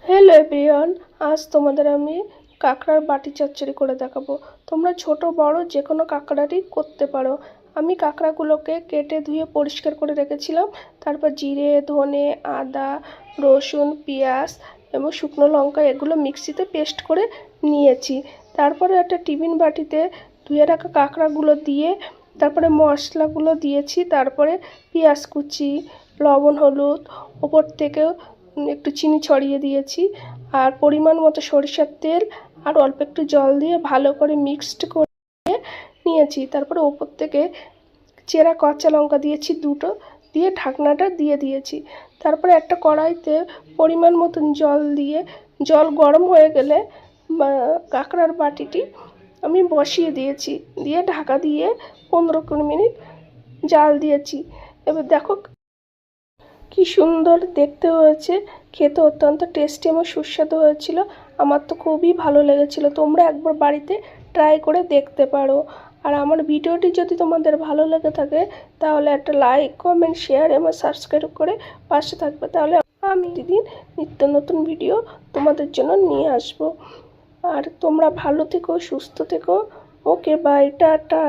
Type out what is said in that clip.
Hello everyone, আজ তোমাদের আমি কাঁকড়ার বাটি চচ্চড়ি করে দেখাবো। তোমরা ছোট বড় যে কোনো কাঁকড়ারই করতে পারো। আমি কাঁকড়াগুলোকে কেটে ধুয়ে পরিষ্কার করে রেখেছিলাম। তারপর জিরে, ধনে, আদা, রসুন, পেঁয়াজ এবং শুকনো লঙ্কা এগুলো মিক্সিতে পেস্ট করে নিয়েছি। তারপরে একটা টিফিন বাটিতে ধুয়ে রাখা কাঁকড়াগুলো দিয়ে তারপরে মশলাগুলো দিয়েছি। তারপরে পেঁয়াজ কুচি, লবণ, হলুদ, ওপর থেকেও একটু চিনি ছড়িয়ে দিয়েছি। আর পরিমাণ মতো সরিষার তেল আর অল্প একটু জল দিয়ে ভালো করে মিক্সড করে নিয়েছি। তারপরে ওপর থেকে চেরা কাঁচা লঙ্কা দিয়েছি দুটো, দিয়ে ঢাকনাটা দিয়ে দিয়েছি। তারপরে একটা কড়াইতে পরিমাণ মতন জল দিয়ে জল গরম হয়ে গেলে কাঁকড়ার বাটিটি আমি বসিয়ে দিয়েছি, দিয়ে ঢাকা দিয়ে 15-20 মিনিট জাল দিয়েছি। এবার দেখো কি সুন্দর দেখতে হয়েছে, খেতে অত্যন্ত টেস্টি এবং সুস্বাদু হয়েছিল। আমার তো খুবই ভালো লেগেছিল। তোমরা একবার বাড়িতে ট্রাই করে দেখতে পারো। আর আমার ভিডিওটি যদি তোমাদের ভালো লেগে থাকে তাহলে একটা লাইক, কমেন্ট, শেয়ার এবং সাবস্ক্রাইব করে পাশে থাকবে। তাহলে আমি দিন নিত্য নতুন ভিডিও তোমাদের জন্য নিয়ে আসবো। আর তোমরা ভালো থেকো, সুস্থ থেকো। ওকে, বাই, টাটা।